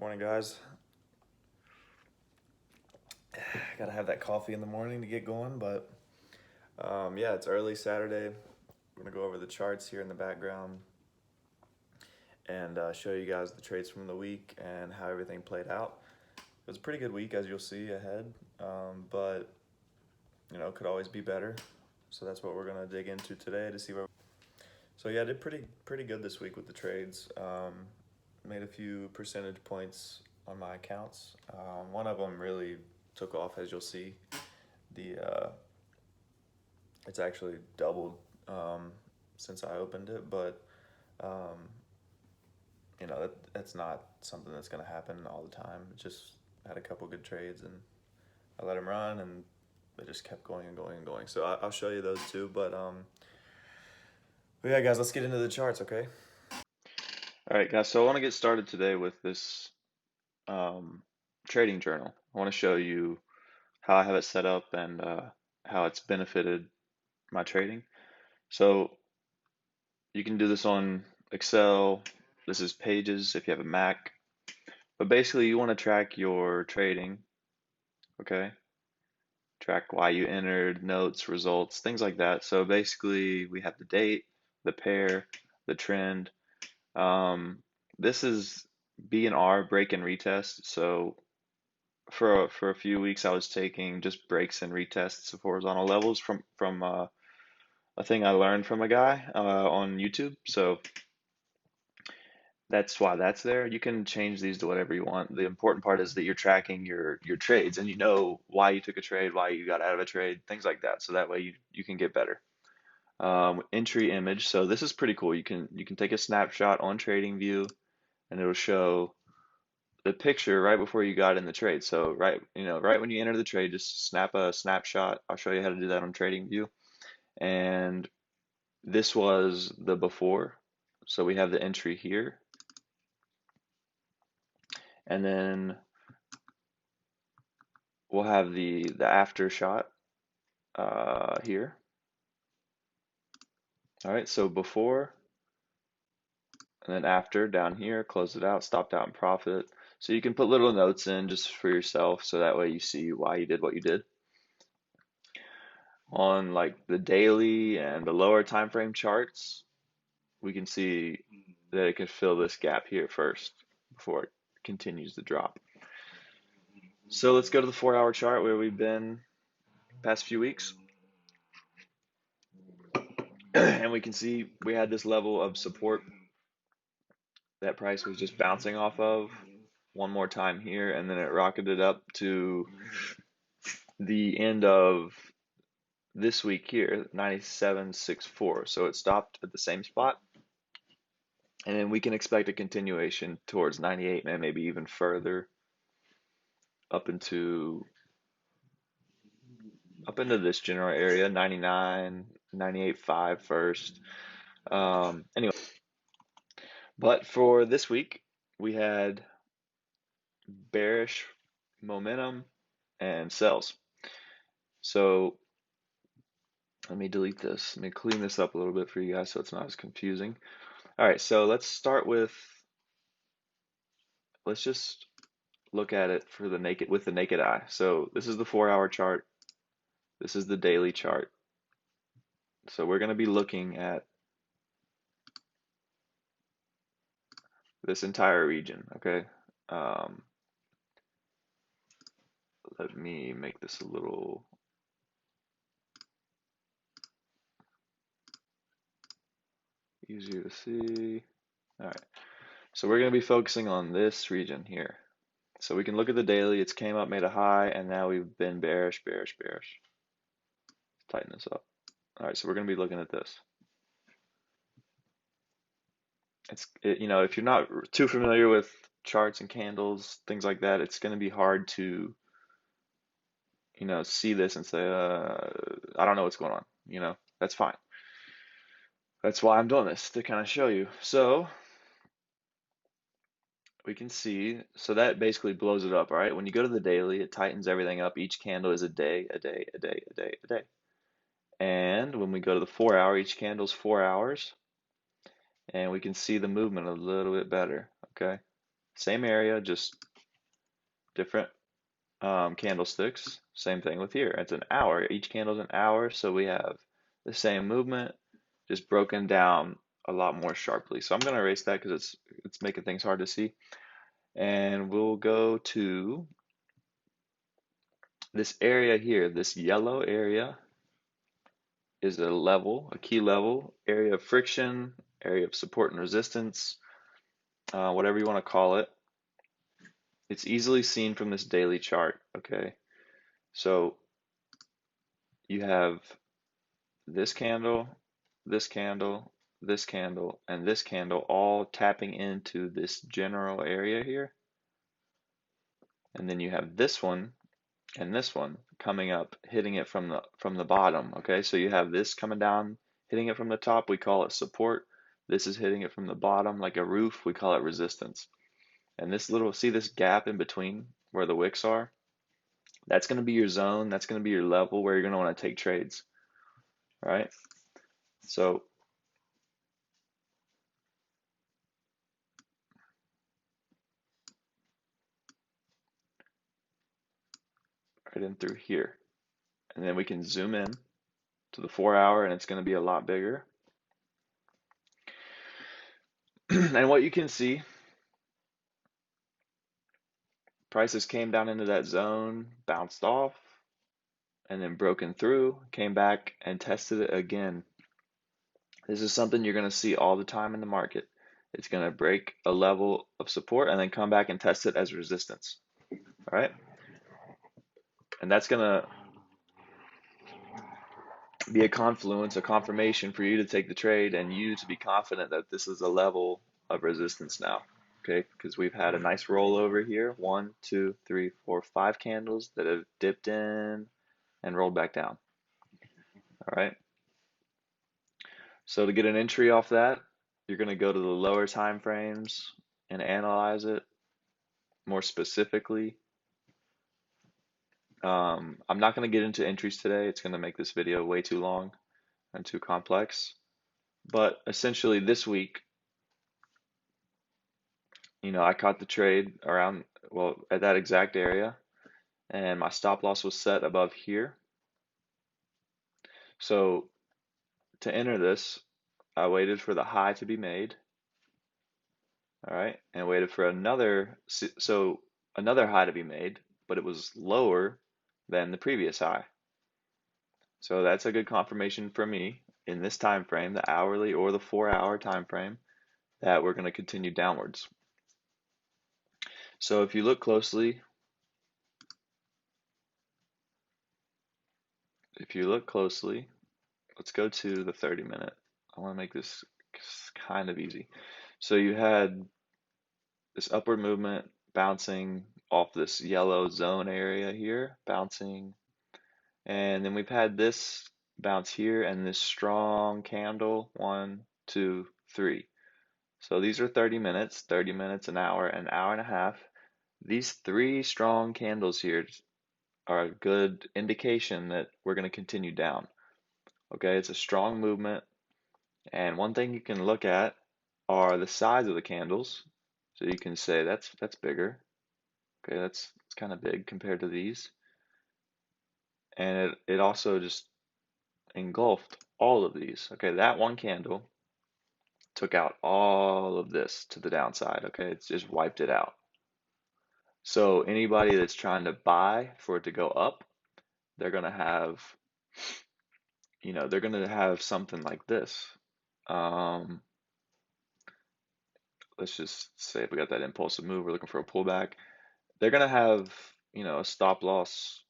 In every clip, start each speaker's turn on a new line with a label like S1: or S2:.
S1: Morning, guys. Gotta have that coffee in the morning to get going, but yeah, it's early Saturday. We're gonna go over the charts here in the background and show you guys the trades from the week and how everything played out. It was a pretty good week, as you'll see ahead, but could always be better. So that's what we're gonna dig into today to see where. So yeah, I did pretty good this week with the trades. Made a few percentage points on my accounts. One of them really took off, as you'll see. The It's actually doubled since I opened it, but um, that's not something that's going to happen all the time. Just had a couple good trades and I let them run, and they just kept going and going and going. So I'll show you those too. But yeah, guys, let's get into the charts, okay?
S2: All right, guys, so I want to get started today with this um, trading journal. I want to show you how I have it set up and how it's benefited my trading. So you can do this on Excel. This is Pages if you have a Mac. But basically, you want to track your trading, okay? Track why you entered, notes, results, things like that. So basically, we have the date, the pair, the trend. Um, this is B and R, break and retest. So for a few weeks I was taking just breaks and retests of horizontal levels from a thing I learned from a guy on YouTube. So that's why that's there. You can change these to whatever you want. The important part is that you're tracking your trades and you know why you took a trade, why you got out of a trade, things like that. So that way you can get better. Entry image. So this is pretty cool. You can take a snapshot on TradingView and it'll show the picture right before you got in the trade. So right when you enter the trade, just snap a snapshot. I'll show you how to do that on TradingView. And this was the before. So we have the entry here. And then we'll have the after shot here. All right, so before and then after down here, close it out, stopped out in profit. So you can put little notes in just for yourself so that way you see why you did what you did. On like the daily and the lower time frame charts, we can see that it can fill this gap here first before it continues to drop. So let's go to the 4 hour chart where we've been past few weeks. And we can see we had this level of support that price was just bouncing off of one more time here, and then it rocketed up to the end of this week here, 97.64. So it stopped at the same spot. And then we can expect a continuation towards 98 and maybe even further up into this general area, 99, 98.5 first. Anyway, but for this week, we had bearish momentum and sells. So let me delete this. Let me clean this up a little bit for you guys so it's not as confusing. All right, so let's just look at it for with the naked eye. So this is the 4 hour chart. This is the daily chart. So we're going to be looking at this entire region, okay? Um, Let me make this a little easier to see. All right, so we're going to be focusing on this region here. So we can look at the daily. It's came up, made a high, and now we've been bearish, bearish, bearish. Let's tighten this up. All right, so we're going to be looking at this. If you're not too familiar with charts and candles, things like that, it's going to be hard to, see this and say, I don't know what's going on. That's fine. That's why I'm doing this, to kind of show you. So we can see, so that basically blows it up, all right? When you go to the daily, it tightens everything up. Each candle is a day, a day, a day, a day, a day. And when we go to the 4 hour, each candle is 4 hours, and we can see the movement a little bit better, okay? Same area, just different candlesticks. Same thing with here. It's an hour. Each candle's an hour, so we have the same movement, just broken down a lot more sharply. So I'm going to erase that because it's making things hard to see. And we'll go to this area here. This yellow area is a level, a key level, area of friction, area of support and resistance, whatever you want to call it. It's easily seen from this daily chart, okay? So you have this candle, this candle, this candle, and this candle all tapping into this general area here. And then you have this one and this one coming up, hitting it from the bottom, okay? So you have this coming down, hitting it from the top, we call it support. This is hitting it from the bottom like a roof, we call it resistance. And this little, see this gap in between where the wicks are? That's going to be your zone, that's going to be your level where you're going to want to take trades, all right? So right in through here. And then we can zoom in to the 4 hour and it's going to be a lot bigger. And what you can see, prices came down into that zone, bounced off, and then broken through, came back and tested it again. This is something you're going to see all the time in the market. It's going to break a level of support and then come back and test it as resistance. All right. And that's going to be a confluence, a confirmation for you to take the trade and you to be confident that this is a level of resistance now. Okay, because we've had a nice rollover here. 1, 2, 3, 4, 5 candles that have dipped in and rolled back down. All right. So to get an entry off that, you're going to go to the lower time frames and analyze it more specifically. I'm not going to get into entries today. It's going to make this video way too long and too complex. But essentially this week, I caught the trade around, well, at that exact area, and my stop loss was set above here. So to enter this, I waited for the high to be made, all right, and waited for another high to be made, but it was lower than the previous high. So that's a good confirmation for me in this time frame, the hourly or the 4 hour time frame, that we're going to continue downwards. So if you look closely, let's go to the 30-minute. I want to make this kind of easy. So you had this upward movement bouncing off this yellow zone area here, bouncing. And then we've had this bounce here and this strong candle, 1, 2, 3. So these are 30 minutes, an hour and a half. These 3 strong candles here are a good indication that we're going to continue down. Okay, it's a strong movement. And one thing you can look at are the size of the candles. So you can say that's bigger. Okay, it's kind of big compared to these. And it also just engulfed all of these. Okay, that one candle took out all of this to the downside. Okay, it's just wiped it out. So anybody that's trying to buy for it to go up, they're gonna have, they're gonna have something like this. Let's just say if we got that impulsive move, we're looking for a pullback. They're gonna have, a stop loss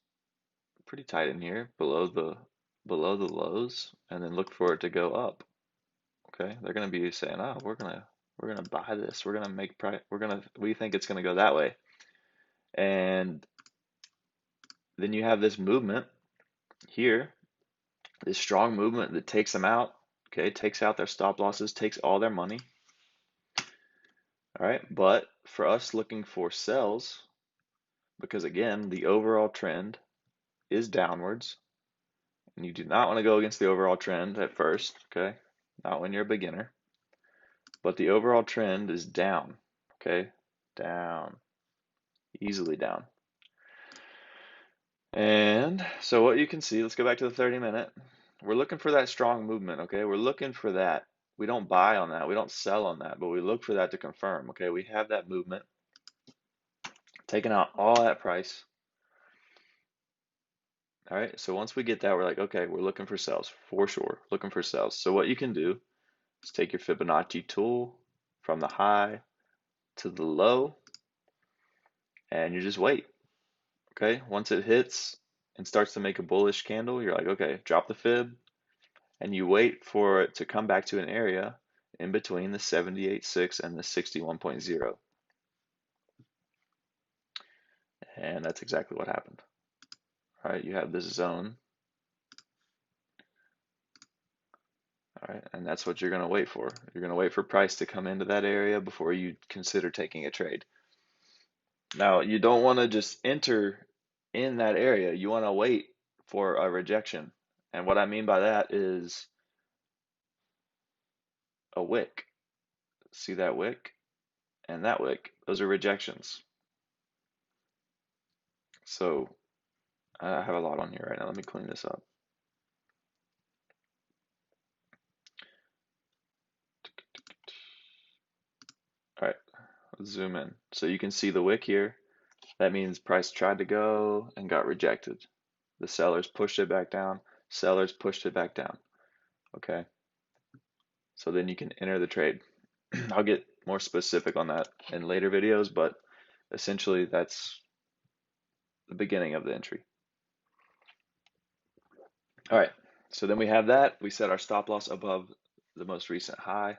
S2: pretty tight in here below the lows, and then look for it to go up. Okay, they're gonna be saying, oh, we're gonna buy this. We're gonna make price. We think it's gonna go that way, and then you have this movement here, this strong movement that takes them out. Okay, takes out their stop losses, takes all their money. All right, but for us looking for sells, because again, the overall trend is downwards, and you do not want to go against the overall trend at first, okay? Not when you're a beginner. But the overall trend is down, okay? down, easily down. And so what you can see, let's go back to the 30-minute. We're looking for that strong movement, okay? We're looking for that. We don't buy on that. We don't sell on that, but we look for that to confirm, okay? We have that movement, taking out all that price. All right, so once we get that, we're like, okay, we're looking for sales for sure, looking for sales. So what you can do is take your Fibonacci tool from the high to the low, and you just wait, okay? Once it hits and starts to make a bullish candle, you're like, okay, drop the fib, and you wait for it to come back to an area in between the 78.6 and the 61.0. And that's exactly what happened. All right, you have this zone. All right, and that's what you're going to wait for. You're going to wait for price to come into that area before you consider taking a trade. Now, you don't want to just enter in that area. You want to wait for a rejection. And what I mean by that is a wick. See that wick and that wick? Those are rejections. So I have a lot on here right now. Let me clean this up. All right, let's zoom in. So you can see the wick here. That means price tried to go and got rejected. The sellers pushed it back down. Sellers pushed it back down. Okay. So then you can enter the trade. I'll get more specific on that in later videos, but essentially that's the beginning of the entry. All right. So then we have that. We set our stop loss above the most recent high.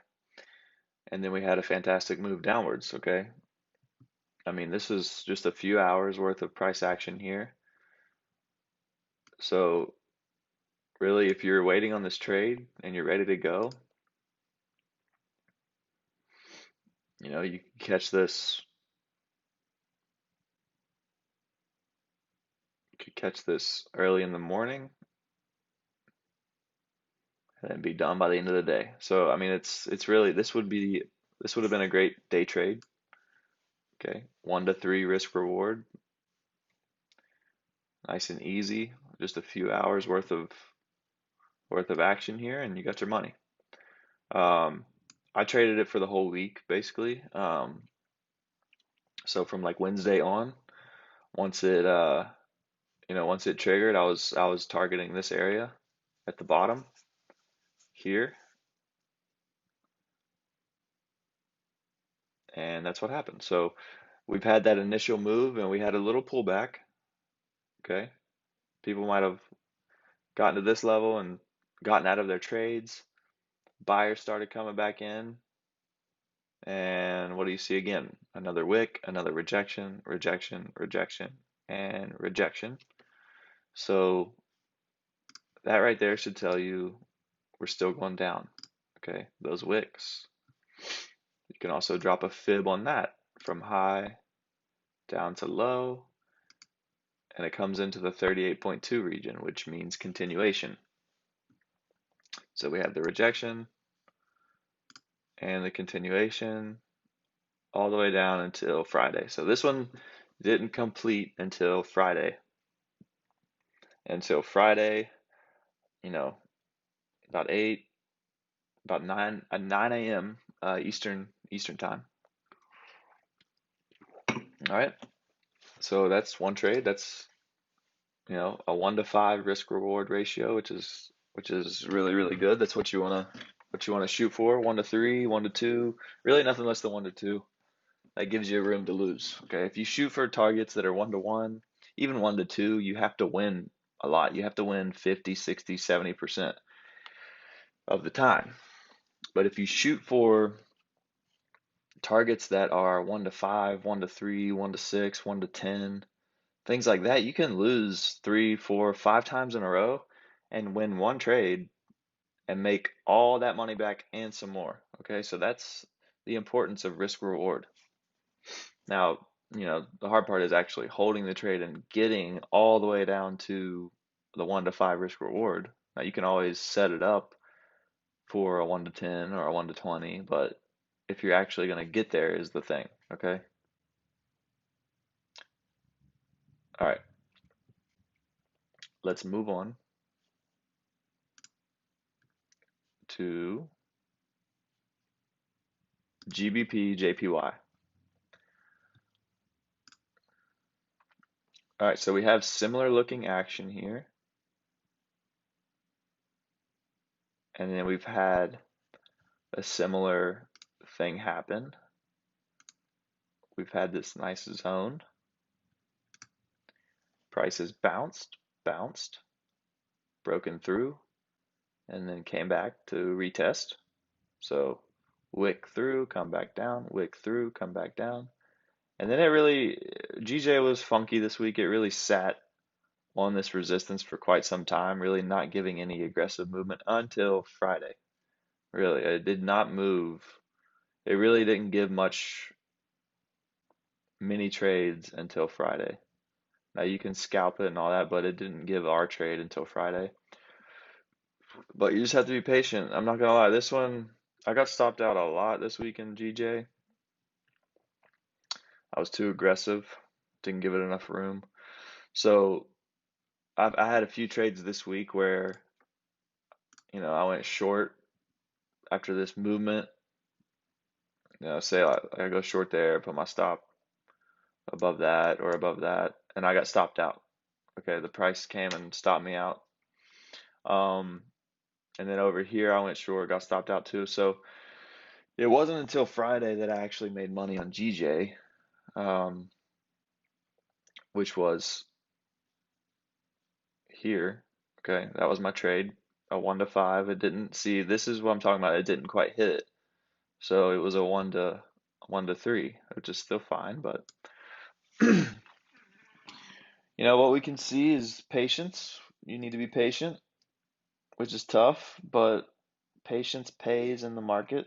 S2: And then we had a fantastic move downwards. Okay. I mean, this is just a few hours worth of price action here. So really, if you're waiting on this trade and you're ready to go, you can catch this. You could catch this early in the morning and then be done by the end of the day. So I mean, it's really this would have been a great day trade. Okay, 1 to 3 risk reward, nice and easy. Just a few hours worth of action here, and you got your money. Um, I traded it for the whole week basically. So from like Wednesday on, once it once it triggered, I was targeting this area at the bottom here, and that's what happened. So we've had that initial move, and we had a little pullback. Okay, people might have gotten to this level and gotten out of their trades. Buyers started coming back in, and what do you see again? Another wick, another rejection, rejection, rejection, and rejection. So that right there should tell you we're still going down. Okay, those wicks. You can also drop a fib on that from high down to low, and it comes into the 38.2 region, which means continuation. So we have the rejection and the continuation all the way down until Friday. So this one didn't complete until Friday. Until Friday, you know, about 8, about 9 a.m. Eastern time. All right. So that's one trade. That's a 1 to 5 risk reward ratio, which is really really good. That's what you wanna shoot for. 1 to 3, 1 to 2. Really nothing less than 1 to 2. That gives you room to lose. Okay. If you shoot for targets that are 1 to 1, even 1 to 2, you have to win a lot. You have to win 50, 60, 70% of the time. But if you shoot for targets that are 1 to 5, 1 to 3, 1 to 6, 1 to 10, things like that, you can lose 3, 4, 5 times in a row and win one trade and make all that money back and some more. Okay, so that's the importance of risk reward. Now, the hard part is actually holding the trade and getting all the way down to the 1 to 5 risk reward. Now, you can always set it up for a 1 to 10 or a 1 to 20, but if you're actually going to get there is the thing, okay? All right, let's move on to GBP JPY. All right, so we have similar looking action here, and then we've had a similar thing happen. We've had this nice zone. Prices bounced, broken through, and then came back to retest. So wick through, come back down, wick through, come back down. And then GJ was funky this week. It really sat on this resistance for quite some time, really not giving any aggressive movement until Friday. Really, it did not move. It really didn't give much mini trades until Friday. Now you can scalp it and all that, but it didn't give our trade until Friday. But you just have to be patient. I'm not gonna lie, this one I got stopped out a lot this week in GJ. I was too aggressive, didn't give it enough room. So I had a few trades this week where, I went short after this movement. Say I go short there, put my stop above that or above that, and I got stopped out. Okay, the price came and stopped me out. Um, and then over here I went short, got stopped out too. So it wasn't until Friday that I actually made money on GJ, which was here. Okay, that was my trade, a 1 to 5. It didn't see, this is what I'm talking about. It didn't quite hit it. So it was a 1 to 3, which is still fine, but what we can see is patience. You need to be patient, which is tough, but patience pays in the market.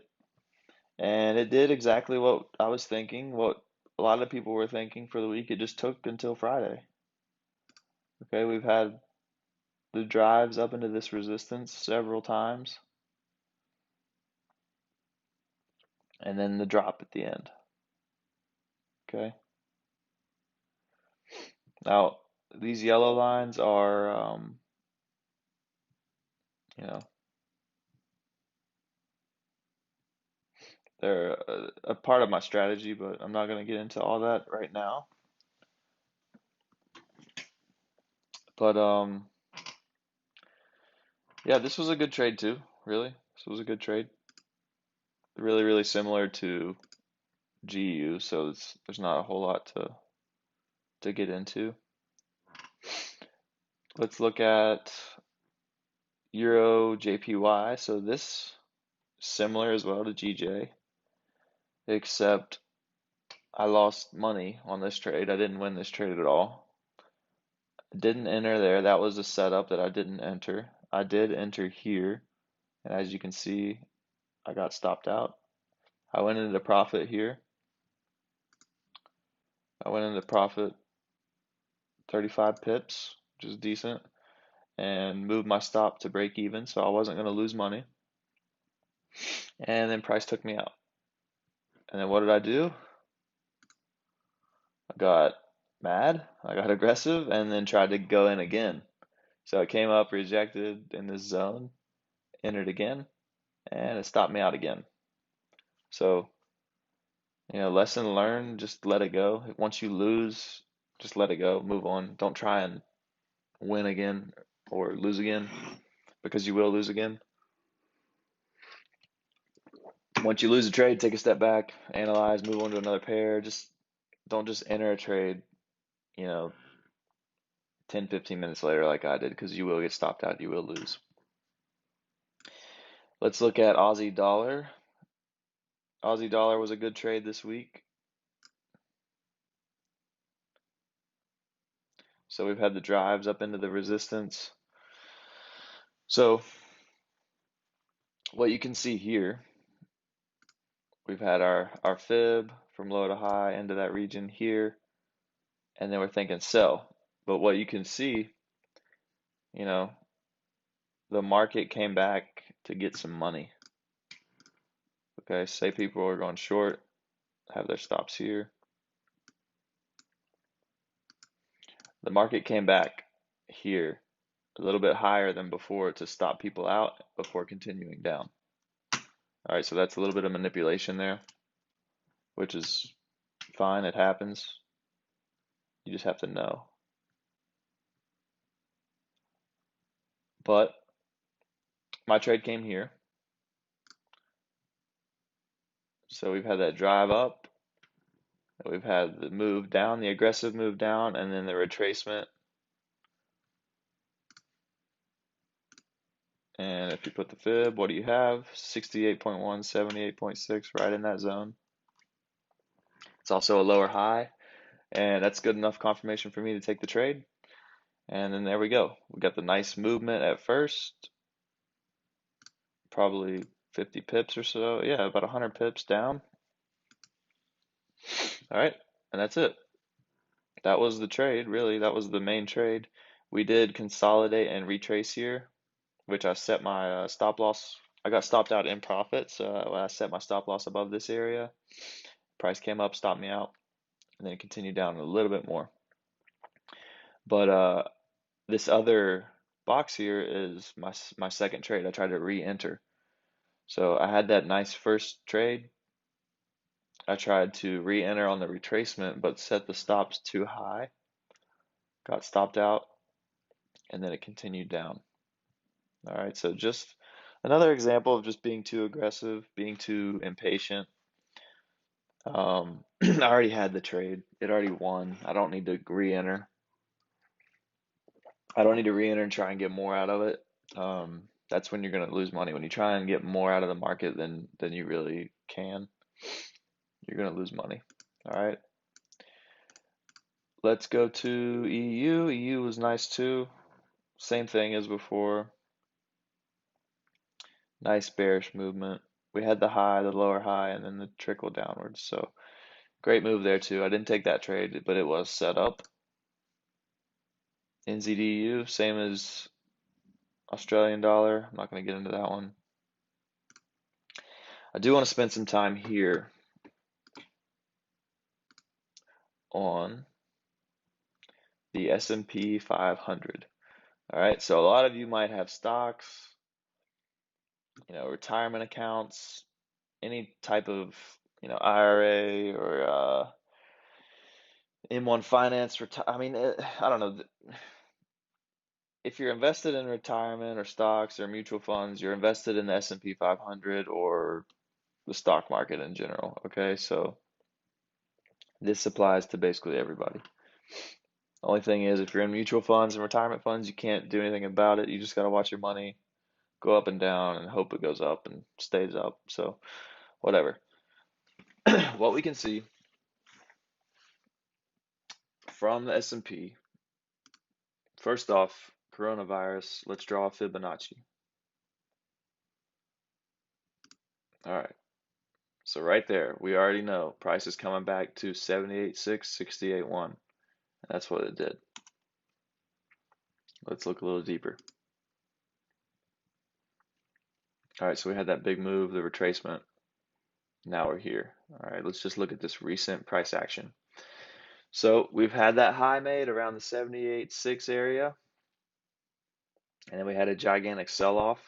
S2: And it did exactly what I was thinking, what a lot of people were thinking for the week. It just took until Friday. Okay, we've had the drives up into this resistance several times, and then the drop at the end. Okay. Now, these yellow lines are, you know, they're a part of my strategy, but I'm not going to get into all that right now. But yeah, this was a good trade too, really. This was a good trade. Really, really similar to GU, so there's not a whole lot to get into. Let's look at Euro JPY. So this similar as well to GJ, except I lost money on this trade. I didn't win this trade at all. I didn't enter there. That was a setup that I didn't enter. I did enter here, and as you can see, I got stopped out. I went into profit here. I went into profit 35 pips, which is decent, and moved my stop to break even, so I wasn't going to lose money. And then price took me out. And then what did I do? I got mad, I got aggressive, and then tried to go in again. So it came up, rejected in this zone, entered again, and it stopped me out again. So, lesson learned, just let it go. Once you lose, just let it go, move on. Don't try and win again or lose again, because you will lose again. Once you lose a trade, take a step back, analyze, move on to another pair. Just don't just enter a trade, you know, 10, 15 minutes later like I did, because you will get stopped out, you will lose. Let's look at Aussie dollar. Aussie dollar was a good trade this week. So we've had the drives up into the resistance. So what you can see here, we've had our fib from low to high into that region here, and then we're thinking sell. But what you can see, you know, the market came back to get some money. Okay, say people are going short, have their stops here. The market came back here a little bit higher than before to stop people out before continuing down. All right, so that's a little bit of manipulation there, which is fine. It happens. You just have to know. But my trade came here. So we've had that drive up. We've had the move down, the aggressive move down, and then the retracement. And if you put the fib, what do you have? 68.1, 78.6, right in that zone. It's also a lower high, and that's good enough confirmation for me to take the trade. And then there we go. We got the nice movement at first, probably 50 pips or so. Yeah, about 100 pips down. All right, and that's it. That was the trade, really. That was the main trade. We did consolidate and retrace here, which I set my stop loss. I got stopped out in profit, so I set my stop loss above this area. Price came up, stopped me out, and then it continued down a little bit more. But this other box here is my second trade. I tried to re-enter. So I had that nice first trade. I tried to re-enter on the retracement, but set the stops too high. Got stopped out, and then it continued down. All right, so just another example of just being too aggressive, being too impatient. I already had the trade. It already won. I don't need to re-enter. I don't need to re-enter and try and get more out of it. That's when you're going to lose money. When you try and get more out of the market than you really can, you're going to lose money. All right. Let's go to EU. EU was nice too. Same thing as before. Nice bearish movement. We had the high, the lower high, and then the trickle downwards. So great move there too. I didn't take that trade, but it was set up. NZDU, same as Australian dollar. I'm not going to get into that one. I do want to spend some time here on the S&P 500. All right, so a lot of you might have stocks, retirement accounts, any type of, IRA or M1 finance. I don't know. If you're invested in retirement or stocks or mutual funds, you're invested in the S&P 500 or the stock market in general. Okay, so this applies to basically everybody. Only thing is, if you're in mutual funds and retirement funds, you can't do anything about it. You just got to watch your money go up and down and hope it goes up and stays up. So, whatever. What we can see from the S&P, first off, coronavirus, let's draw a Fibonacci. All right. So right there, we already know price is coming back to 78.6, 68.1. That's what it did. Let's look a little deeper. All right, so we had that big move, the retracement. Now we're here. All right, let's just look at this recent price action. So we've had that high made around the 78.6 area, and then we had a gigantic sell-off.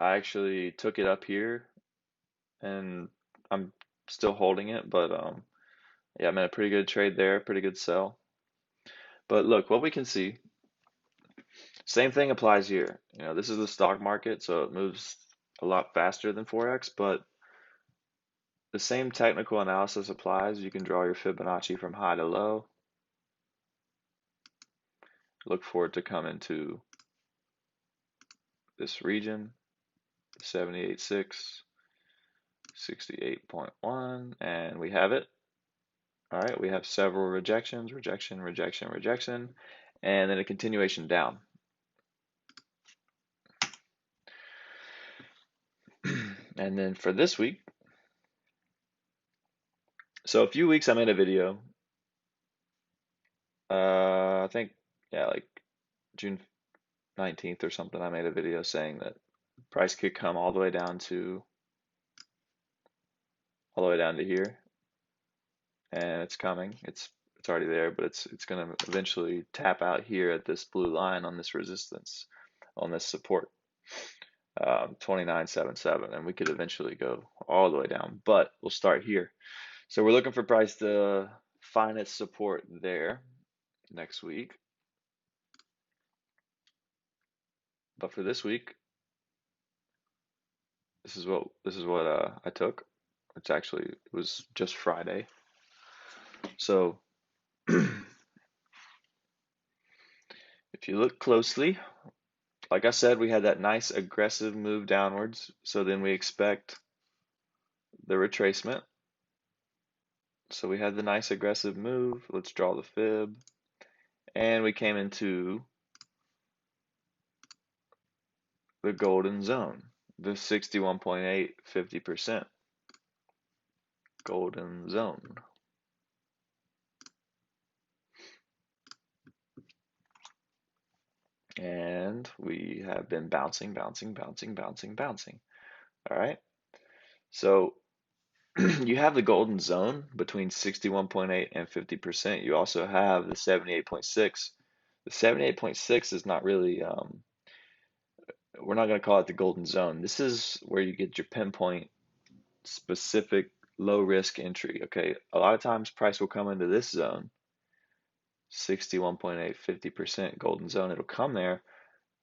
S2: I actually took it up here, and I'm still holding it, but yeah, I'm in a pretty good trade there, pretty good sell. But look, what we can see, same thing applies here. This is the stock market, so it moves a lot faster than Forex, but the same technical analysis applies. You can draw your Fibonacci from high to low. Look for it to come into this region, 78.6, 68.1, and we have it. All right, we have several rejections, rejection, rejection, rejection, and then a continuation down. And then for this week, so a few weeks I made a video, I think, yeah, like June 19th or something, I made a video saying that price could come all the way down to here. and it's coming. It's already there, but it's going to eventually tap out here at this blue line on this resistance, on this support, 29.77, and we could eventually go all the way down, but we'll start here. So we're looking for price to find its support there next week. But for this week, this is what I took. It was just Friday. So if you look closely, like I said, we had that nice aggressive move downwards. So then we expect the retracement. So we had the nice aggressive move. Let's draw the fib. And we came into the golden zone, the 61.8, 50% golden zone. And we have been bouncing, bouncing, bouncing, bouncing, bouncing. All right. So you have the golden zone between 61.8 and 50%. You also have the 78.6. The 78.6 is not really, we're not going to call it the golden zone. This is where you get your pinpoint specific low risk entry. Okay. A lot of times price will come into this zone, 61.8, 50% golden zone. It'll come there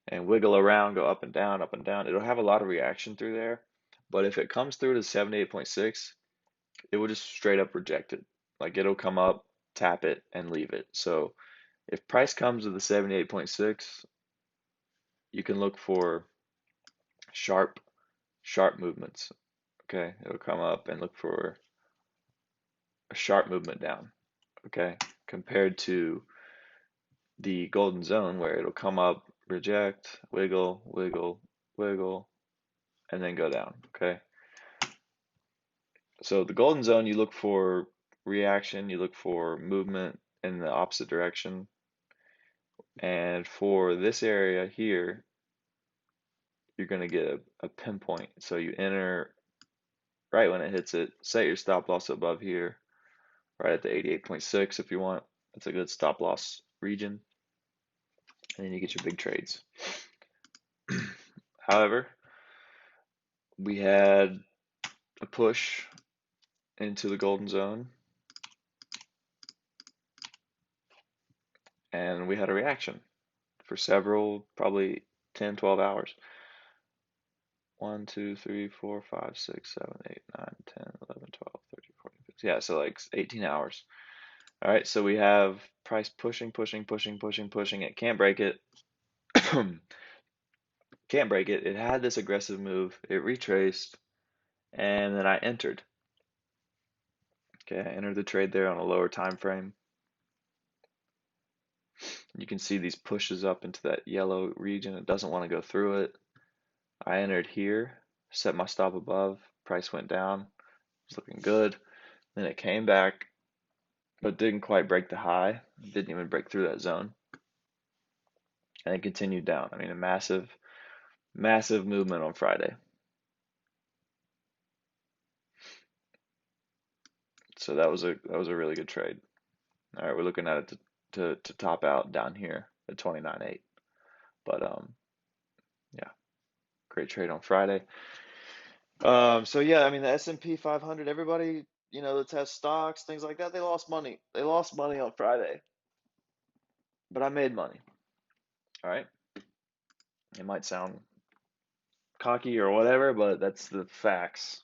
S2: and wiggle around, go up and down, up and down. It'll have a lot of reaction through there. But if it comes through to 78.6, it will just straight up reject it. Like it'll come up, tap it, and leave it. So if price comes to the 78.6, you can look for sharp, sharp movements. Okay, it'll come up and look for a sharp movement down. Okay, compared to the golden zone where it'll come up, reject, wiggle, wiggle, wiggle, and then go down. Okay, so the golden zone, you look for reaction, you look for movement in the opposite direction. And for this area here, you're going to get a pinpoint. So you enter right when it hits it, set your stop loss above here, right at the 88.6 if you want. That's a good stop loss region. And then you get your big trades. However, we had a push into the golden zone and we had a reaction for several, probably 10, 12 hours. 1, 2, 3, 4, 5, 6, 7, 8, 9, 10, 11, 12, 13, 14, 15. Yeah, so like 18 hours. All right, so we have price pushing, pushing, pushing, pushing, pushing. It can't break it. Can't break it. It had this aggressive move. It retraced, and then I entered. Okay, I entered the trade there on a lower time frame. You can see these pushes up into that yellow region. It doesn't want to go through it. I entered here, set my stop above. Price went down. It's looking good. Then it came back, but didn't quite break the high. Didn't even break through that zone. And it continued down. I mean, a massive, massive movement on Friday. So that was a really good trade. All right, we're looking at it to top out down here at 29.8. But yeah, great trade on Friday. So yeah, I mean the S&P 500, everybody, that has stocks, things like that, they lost money. They lost money on Friday, but I made money. All right. It might sound cocky or whatever, but that's the facts.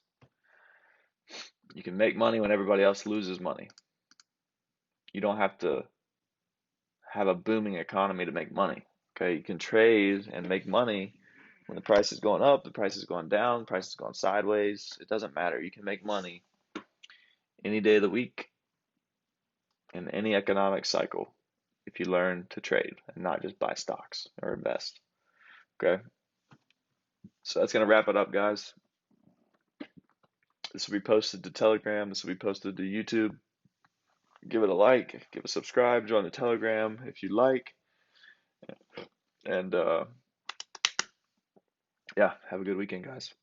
S2: You can make money when everybody else loses money. You don't have to have a booming economy to make money. Okay, you can trade and make money when the price is going up, the price is going down, the price is going sideways. It doesn't matter. You can make money any day of the week in any economic cycle if you learn to trade and not just buy stocks or invest. Okay, so that's gonna wrap it up, guys. This will be posted to Telegram. This will be posted to YouTube. Give it a like, give a subscribe, join the Telegram if you like, and yeah, have a good weekend, guys.